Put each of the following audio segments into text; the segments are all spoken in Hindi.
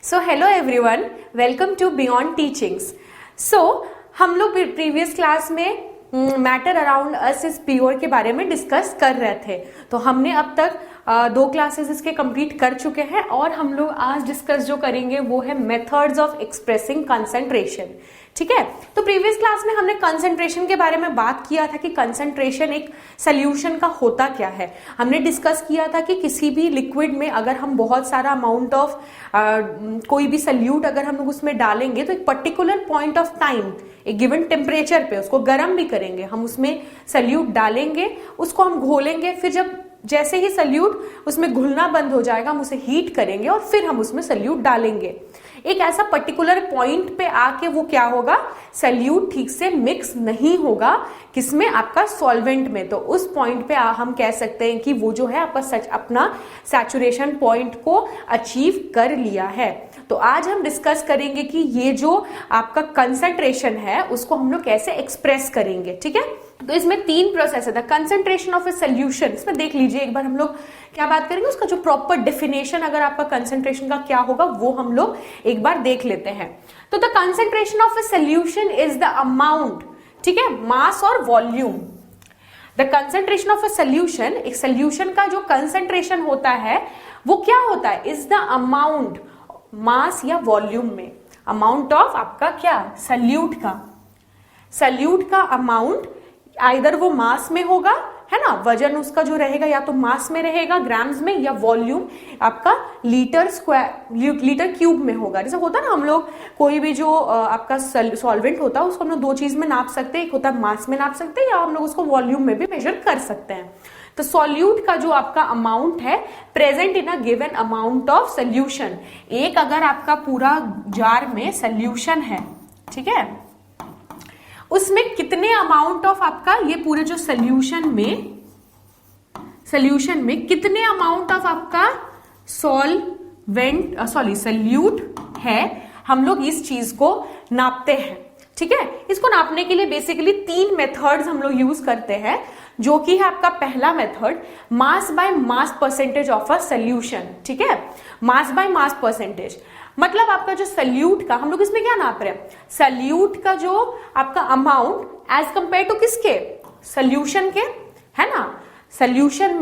So hello everyone, welcome to beyond teachings. So हम लोग प्रीवियस क्लास में matter around us is pure के बारे में डिस्कस कर रहे थे। तो हमने अब तक 2 क्लासेस इसके कंप्लीट कर चुके हैं और हम लोग आज डिस्कस जो करेंगे वो है मेथड्स ऑफ एक्सप्रेसिंग कंसंट्रेशन। ठीक है, तो प्रीवियस क्लास में हमने कंसंट्रेशन के बारे में बात किया था कि कंसंट्रेशन एक सोल्यूशन का होता क्या है। हमने डिस्कस किया था कि किसी भी लिक्विड में अगर हम बहुत सारा अमाउंट ऑफ कोई भी सल्यूट अगर हम लोग उसमें डालेंगे तो एक पर्टिकुलर पॉइंट ऑफ टाइम एक गिवन टेम्परेचर पे उसको गर्म भी करेंगे, हम उसमें सल्यूट डालेंगे, उसको हम घोलेंगे, फिर जब जैसे ही सल्यूट उसमें घुलना बंद हो जाएगा हम उसे हीट करेंगे और फिर हम उसमें सल्यूट डालेंगे। एक ऐसा पर्टिकुलर पॉइंट पे आके वो क्या होगा, सल्यूट ठीक से मिक्स नहीं होगा किसमें, आपका सॉल्वेंट में। तो उस पॉइंट पे हम कह सकते हैं कि वो जो है आपका अपना सैचुरेशन पॉइंट को अचीव कर लिया है। तो आज हम डिस्कस करेंगे कि ये जो आपका कंसंट्रेशन है उसको हम लोग कैसे एक्सप्रेस करेंगे। ठीक है, तो इसमें 3 प्रोसेस है। The concentration of a solution, इसमें देख लीजिए एक बार हम लोग क्या बात करेंगे, उसका जो प्रॉपर डेफिनेशन अगर आपका कंसंट्रेशन का क्या होगा वो हम लोग एक बार देख लेते हैं। तो the concentration of a solution is the amount, ठीक है, मास और volume. The concentration of a solution, एक सोल्यूशन का जो कंसंट्रेशन होता है वो क्या होता है, इज द अमाउंट मास या वॉल्यूम में, अमाउंट ऑफ आपका क्या, सल्यूट का अमाउंट आइदर वो मास में होगा, है ना, वजन उसका जो रहेगा या तो मास में रहेगा ग्राम्स में, या वॉल्यूम आपका लीटर क्यूब में होगा। जैसे होता है ना, हम लोग कोई भी जो आपका सॉल्वेंट होता है उसको हम लोग 2 चीज में नाप सकते हैं, एक होता है मास में नाप सकते हैं या हम लोग उसको वॉल्यूम में भी मेजर कर सकते हैं। तो सॉल्यूट का जो आपका अमाउंट है present in a given amount of solution, एक अगर आपका पूरा जार में सोल्यूशन है, ठीक है, उसमें कितने अमाउंट ऑफ आपका ये पूरे जो सोल्यूशन में कितने अमाउंट ऑफ आपका सॉल्यूट है, हम लोग इस चीज को नापते हैं। ठीक है, इसको नापने के लिए बेसिकली 3 मेथड्स हम लोग यूज करते हैं, जो कि है आपका पहला method mass by mass percentage of a solution. ठीक है, मास बाय मास परसेंटेज मतलब आपका जो सल्यूट का हम लोग इसमें क्या नाप रहे हैं, सल्यूट का जो आपका अमाउंट एज कंपेयर टू किसके, सोल्यूशन के, है ना। सोल्यूशन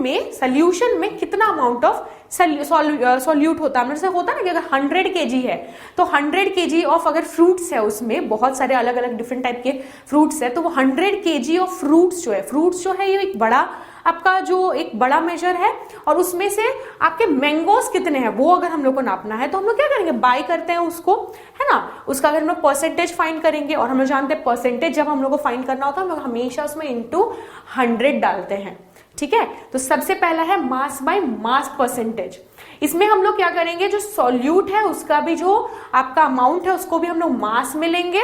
में कितना अमाउंट ऑफ सॉल्यूट होता है, जैसे होता है ना कि अगर 100 kg है तो 100 kg ऑफ अगर फ्रूट्स है, उसमें बहुत सारे अलग अलग डिफरेंट टाइप के फ्रूट्स है, तो वो 100 kg ऑफ फ्रूट्स जो है ये एक बड़ा आपका जो एक बड़ा मेजर है। और उसमें से आपके मैंगोस कितने हैं वो अगर हम लोग को नापना है तो हम लोग क्या करेंगे, बाय करते हैं उसको, है ना, उसका अगर हम लोग परसेंटेज फाइंड करेंगे, और हम लोग जानते हैं परसेंटेज जब हम लोग को फाइंड करना होता है हम लोग हमेशा उसमें इंटू 100 डालते हैं। ठीक है, तो सबसे पहला है मास बाय मास परसेंटेज। इसमें हम लोग क्या करेंगे, जो सॉल्यूट है उसका भी जो आपका अमाउंट है उसको भी हम लोग मास में लेंगे,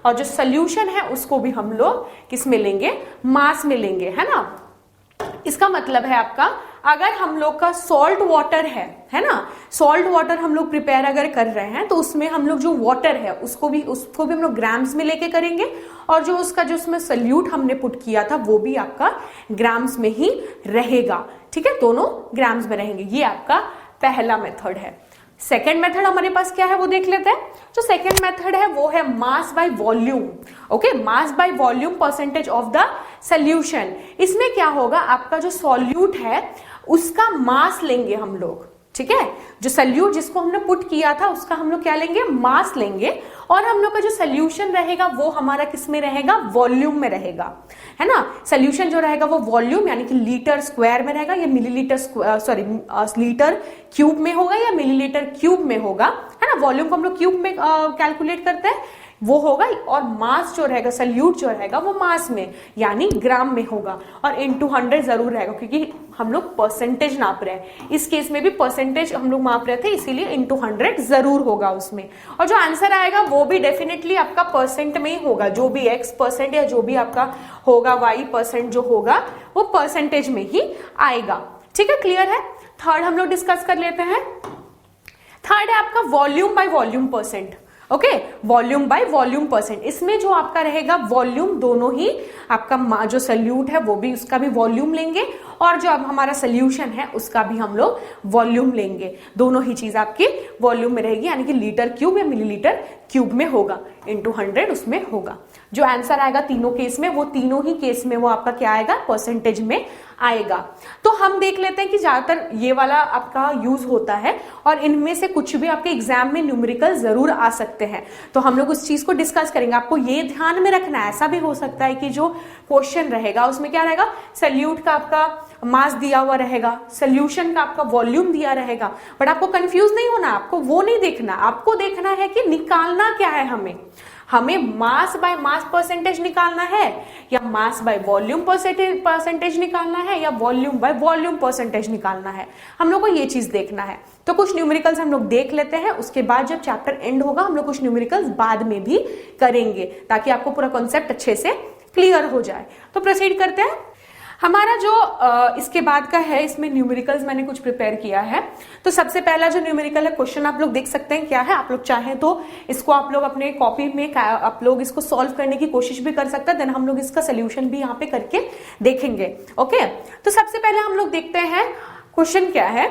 और जो सोल्यूशन है उसको भी हम लोग किस में लेंगे, मास में लेंगे, है ना। इसका मतलब है आपका अगर हम लोग का सॉल्ट वाटर है ना, सॉल्ट वाटर हम लोग प्रिपेयर अगर कर रहे हैं तो उसमें हम लोग जो वाटर है उसको भी हम लोग ग्राम्स में लेके करेंगे, और जो उसका जो उसमें सल्यूट हमने पुट किया था वो भी आपका ग्राम्स में ही रहेगा। ठीक है, दोनों ग्राम्स में रहेंगे। ये आपका पहला मेथड है। सेकेंड मेथड हमारे पास क्या है वो देख लेते हैं। जो सेकेंड मेथड है वो है mass by volume. Okay, mass by volume percentage of the solution. इसमें क्या होगा, आपका जो सॉल्यूट है उसका मास लेंगे हम लोग। ठीक है, जो सल्यूट जिसको हमने पुट किया था उसका हम लोग क्या लेंगे, मास लेंगे, और हम लोग का जो सोल्यूशन रहेगा वो हमारा किस में रहेगा, वॉल्यूम में रहेगा, है ना। सोल्यूशन जो रहेगा वो वॉल्यूम यानी कि लीटर स्क्वायर में रहेगा, या लीटर क्यूब में होगा या मिलीलीटर क्यूब में होगा, है ना। वॉल्यूम को हम लोग क्यूब में कैलकुलेट करते हैं, वो होगा, और मास जो रहेगा, सल्यूट जो रहेगा वो मास में यानी ग्राम में होगा, और इनटू 100 जरूर रहेगा क्योंकि हम लोग परसेंटेज नाप रहे हैं। इस केस में भी परसेंटेज हम लोग माप रहे थे इसीलिए इनटू 100 जरूर होगा उसमें, और जो आंसर आएगा वो भी डेफिनेटली आपका परसेंट में ही होगा। जो भी x% या जो भी आपका होगा y% जो होगा वो परसेंटेज में ही आएगा। ठीक है, क्लियर है। थर्ड हम लोग डिस्कस कर लेते हैं। थर्ड है आपका volume by volume percent. Okay, volume by volume percent. इसमें जो आपका रहेगा वॉल्यूम, दोनों ही आपका जो सल्यूट है वो भी उसका भी वॉल्यूम लेंगे, और जो अब हमारा सोल्यूशन है उसका भी हम लोग वॉल्यूम लेंगे। दोनों ही चीज आपकी वॉल्यूम में रहेगी, यानी कि लीटर क्यूब या मिलीलीटर क्यूब में होगा, इंटू 100 उसमें होगा। जो आंसर आएगा तीनों केस में, वो तीनों ही केस में वो आपका क्या आएगा, परसेंटेज में आएगा। तो हम देख लेते हैं कि ज्यादातर ये वाला आपका यूज होता है और इनमें से कुछ भी आपके एग्जाम में न्यूमेरिकल जरूर आ सकते हैं। तो हम लोग उस चीज को डिस्कस करेंगे। आपको ये ध्यान में रखना है, ऐसा भी हो सकता है कि जो क्वेश्चन रहेगा उसमें क्या रहेगा, सोल्यूट का आपका मास दिया हुआ रहेगा, सोल्यूशन का आपका वॉल्यूम दिया रहेगा, बट आपको कंफ्यूज नहीं होना, आपको वो नहीं देखना, आपको देखना है कि निकालना क्या है। हमें मास बाय मास परसेंटेज निकालना है, या मास बाय वॉल्यूम परसेंटेज निकालना है, या वॉल्यूम बाय वॉल्यूम परसेंटेज निकालना है। हम लोग को ये चीज देखना है। तो कुछ न्यूमेरिकल्स हम लोग देख लेते हैं, उसके बाद जब चैप्टर एंड होगा हम लोग कुछ न्यूमेरिकल्स बाद में भी करेंगे, ताकि आपको पूरा कॉन्सेप्ट अच्छे से क्लियर हो जाए। तो प्रोसीड करते हैं। हमारा जो इसके बाद का है, इसमें न्यूमेरिकल्स मैंने कुछ प्रिपेयर किया है। तो सबसे पहला जो न्यूमेरिकल है, क्वेश्चन आप लोग देख सकते हैं क्या है। आप लोग चाहें तो इसको आप लोग अपने कॉपी में आप लोग इसको सॉल्व करने की कोशिश भी कर सकते हैं, देन हम लोग इसका सोल्यूशन भी यहाँ पे करके देखेंगे। ओके, तो सबसे पहले हम लोग देखते हैं क्वेश्चन क्या है।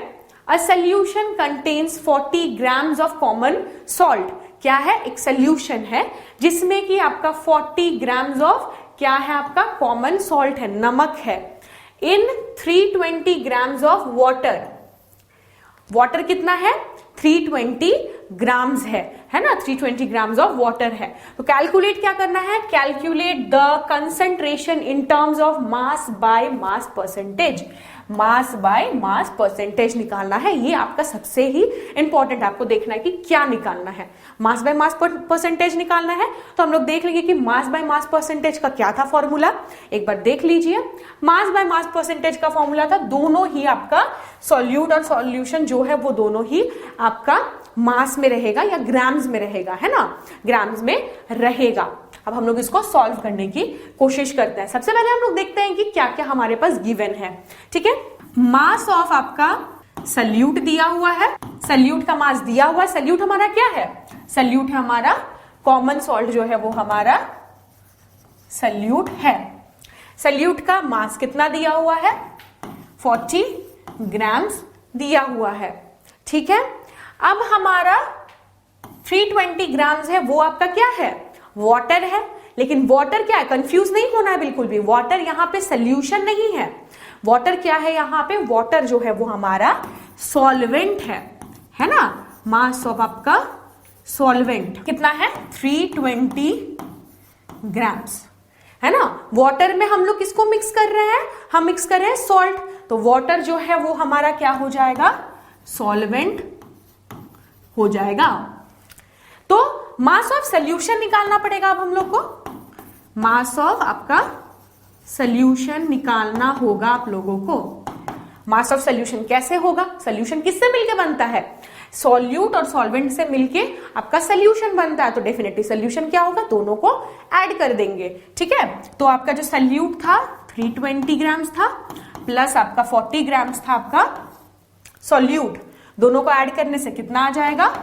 A solution contains 40 grams of common salt. क्या है, एक सोल्यूशन है जिसमें कि आपका 40 ग्राम्स ऑफ क्या है, आपका कॉमन सॉल्ट है, नमक है, इन 320 ग्राम्स ऑफ वाटर। वाटर कितना है, 320 ग्राम्स है ना, 320 ग्राम्स ऑफ वाटर है। तो कैलकुलेट क्या करना है, calculate the concentration in terms of mass by mass percentage. Mass by mass percentage निकालना है, ये आपका सबसे ही इंपॉर्टेंट, आपको देखना है कि क्या निकालना है। मास बाय मास परसेंटेज निकालना है, तो हम लोग देख लेंगे कि मास बाय मास परसेंटेज का क्या था फॉर्मूला, एक बार देख लीजिए। मास बाय मास परसेंटेज का फॉर्मूला था, दोनों ही आपका सॉल्यूट और सॉल्यूशन जो है वो दोनों ही आपका मास में रहेगा या ग्राम्स में रहेगा, है ना, ग्राम्स में रहेगा। अब हम लोग इसको सॉल्व करने की कोशिश करते हैं। सबसे पहले हम लोग देखते हैं कि क्या क्या हमारे पास गिवन है। ठीक है, मास ऑफ आपका सल्यूट दिया हुआ है, सल्यूट का मास दिया हुआ है। सल्यूट हमारा क्या है, सल्यूट है हमारा कॉमन सॉल्ट जो है वो हमारा सल्यूट है। सल्यूट का मास कितना दिया हुआ है, 40 ग्राम्स दिया हुआ है। ठीक है, अब हमारा 320 ग्राम्स है, वो आपका क्या है, वाटर है। लेकिन वाटर क्या है, कंफ्यूज नहीं होना है बिल्कुल भी, वाटर यहाँ पे सोल्यूशन नहीं है। वाटर क्या है यहाँ पे, वाटर जो है वो हमारा सॉल्वेंट है ना। मास ऑफ आपका सॉल्वेंट कितना है, 320 ग्राम्स, है ना। वाटर में हम लोग किसको मिक्स कर रहे हैं, हम मिक्स कर रहे हैं सॉल्ट, तो वाटर जो है वो हमारा क्या हो जाएगा, सॉल्वेंट हो जाएगा। तो मास ऑफ सोल्यूशन निकालना पड़ेगा अब हम लोग को। मास ऑफ आपका सोल्यूशन निकालना होगा आप लोगों को। मास ऑफ सोल्यूशन कैसे होगा, सोल्यूशन किससे मिलके बनता है, सॉल्यूट और सॉल्वेंट से मिलके आपका सोल्यूशन बनता है। तो डेफिनेटली सोल्यूशन क्या होगा, दोनों को ऐड कर देंगे। ठीक है, तो आपका जो सल्यूट था 320 ग्राम्स था, प्लस आपका 40 ग्राम्स था आपका सॉल्यूट, दोनों को ऐड करने से कितना आ जाएगा,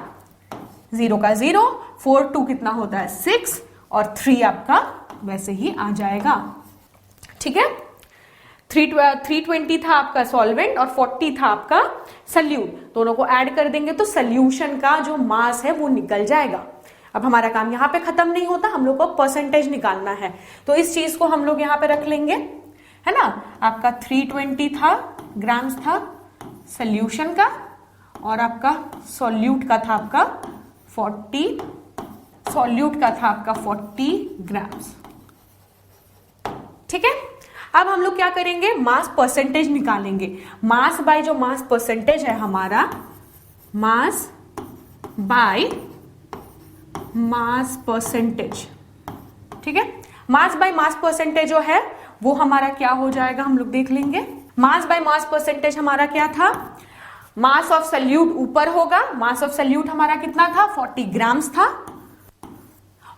0 का 0, 4 2 कितना होता है 6, और 3 आपका वैसे ही आ जाएगा। ठीक है, 320 था आपका सॉल्वेंट और 40 था आपका सल्यूट, दोनों को ऐड कर देंगे तो सल्यूशन का जो मास है वो निकल जाएगा। अब हमारा काम यहाँ पे खत्म नहीं होता, हम लोग को परसेंटेज निकालना है, तो इस चीज को हम लोग यहाँ पे रख लेंगे, है ना। आपका 320 था ग्राम्स था सल्यूशन का, और आपका सॉल्यूट का था आपका 40, सॉल्यूट का था आपका 40 ग्राम्स। ठीक है, अब हम लोग क्या करेंगे, मास परसेंटेज निकालेंगे। मास बाय जो मास परसेंटेज है हमारा, मास बाय मास परसेंटेज। ठीक है, मास बाय मास परसेंटेज जो है वो हमारा क्या हो जाएगा, हम लोग देख लेंगे। मास बाय मास परसेंटेज हमारा क्या था, मास ऑफ सल्यूट ऊपर होगा, मास ऑफ सल्यूट हमारा कितना था 40 ग्राम्स था,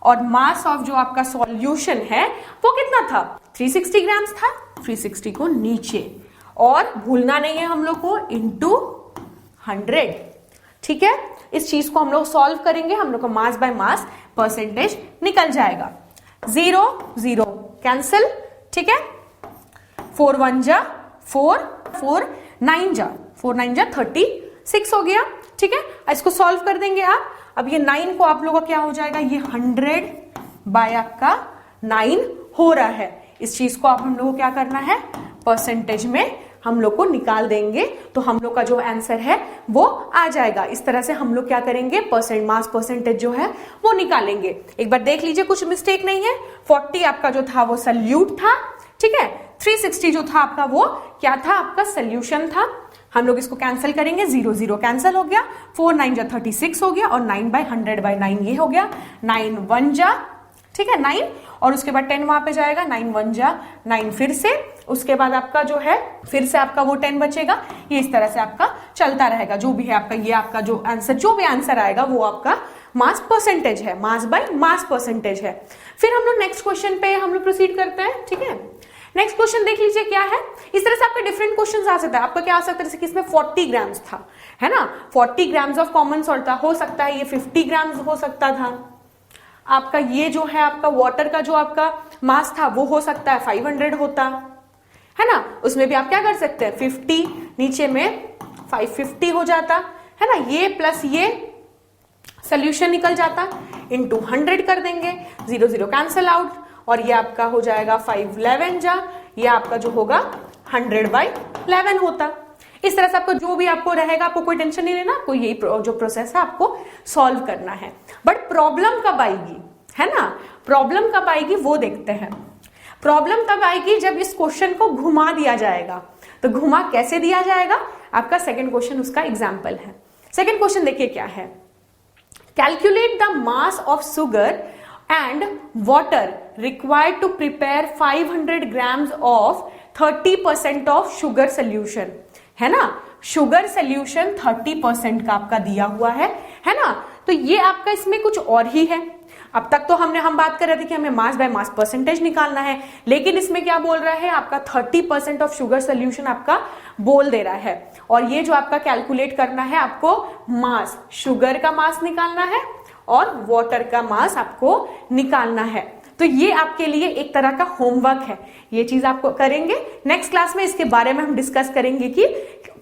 और मास ऑफ जो आपका सॉल्यूशन है वो कितना था 360 ग्राम्स था, 360 को नीचे, और भूलना नहीं है हम लोग को इंटू 100। ठीक है, इस चीज को हम लोग सॉल्व करेंगे, हम लोग को मास बाय मास परसेंटेज निकल जाएगा। 0 0 कैंसिल, ठीक है, 4 1 जा 4 9 जा 36 हो गया। ठीक है, इसको सॉल्व कर देंगे आप। अब ये 9 को आप लोगों का क्या हो जाएगा, ये 100 बाय आपका 9 हो रहा है। इस चीज को आप हम लोग को क्या करना है, परसेंटेज में हम लोग को निकाल देंगे, तो हम लोग का जो आंसर है वो आ जाएगा। इस तरह से हम लोग क्या करेंगे, मास परसेंटेज जो है वो निकालेंगे। एक बार देख लीजिए, कुछ मिस्टेक नहीं है। 40 आपका जो था वो सल्यूट था। ठीक है, 360 जो था आपका वो क्या था, आपका सोल्यूशन था। हम लोग इसको कैंसिल करेंगे, 0 0 कैंसिल हो गया, 4 9 जा 36 हो गया, और 9 बाय 100 बाय 9 ये हो गया, 9 1 जा, ठीक है 9, और उसके बाद 10 वहां पे जाएगा, 9 1 जा 9 फिर से, उसके बाद आपका जो है फिर से आपका वो 10 बचेगा। ये इस तरह से आपका चलता रहेगा। जो भी है आपका, ये आपका जो भी आंसर आएगा वो आपका मास परसेंटेज है, मास बाय मास परसेंटेज है। फिर हम लोग नेक्स्ट क्वेश्चन पे हम लोग प्रोसीड करते हैं। ठीक है, नेक्स्ट क्वेश्चन देख लीजिए क्या है। इस तरह से आपके डिफरेंट क्वेश्चंस आ सकता है। आपका क्या आ सकता है, जैसे कि इसमें 40 ग्राम्स था, है ना, 40 ग्राम्स ऑफ कॉमन सॉल्ट था, हो सकता है ये 50 ग्राम्स हो सकता था। आपका ये जो है आपका वाटर का जो आपका मास था वो हो सकता है 500 होता, है ना। उसमें भी आप क्या कर सकते हैं, 50 नीचे में 550 हो जाता, है ना। ये प्लस ये सोल्यूशन निकल जाता, इनटू 100 कर देंगे, 0 0 कैंसल आउट, और ये आपका हो जाएगा 5 11 जा, ये आपका जो होगा 100 बाय 11 होता। इस तरह से आपको जो भी आपको रहेगा, आपको कोई टेंशन नहीं लेना, आपको यही जो प्रोसेस है आपको सॉल्व करना है। बट प्रॉब्लम कब आएगी, है ना, प्रॉब्लम कब आएगी वो देखते हैं। प्रॉब्लम तब आएगी जब इस क्वेश्चन को घुमा दिया जाएगा। तो घुमा कैसे दिया जाएगा, आपका सेकंड क्वेश्चन उसका एग्जाम्पल है। सेकंड क्वेश्चन देखिए क्या है, calculate the mass of sugar and water required to prepare 500 grams of 30% of sugar solution, है ना। शुगर सोल्यूशन 30% का आपका दिया हुआ है ना। तो ये आपका इसमें कुछ और ही है। अब तक तो हम बात कर रहे थे कि हमें मास बाय मास परसेंटेज निकालना है, लेकिन इसमें क्या बोल रहा है, आपका 30% ऑफ शुगर सोल्यूशन आपका बोल दे रहा है। और ये जो आपका कैलकुलेट करना है, आपको मास, शुगर का मास निकालना है और वाटर का मास आपको निकालना है। तो ये आपके लिए एक तरह का होमवर्क है, ये चीज आपको करेंगे। नेक्स्ट क्लास में इसके बारे में हम डिस्कस करेंगे कि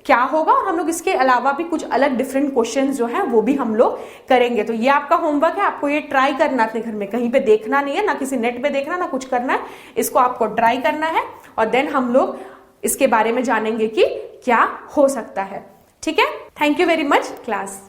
क्या होगा, और हम लोग इसके अलावा भी कुछ अलग डिफरेंट क्वेश्चंस जो हैं वो भी हम लोग करेंगे। तो ये आपका होमवर्क है, आपको ये ट्राई करना अपने घर में, कहीं पे देखना नहीं है, ना किसी नेट पे देखना, ना कुछ करना है, इसको आपको ट्राई करना है, और देन हम लोग इसके बारे में जानेंगे कि क्या हो सकता है। ठीक है, thank you very much class.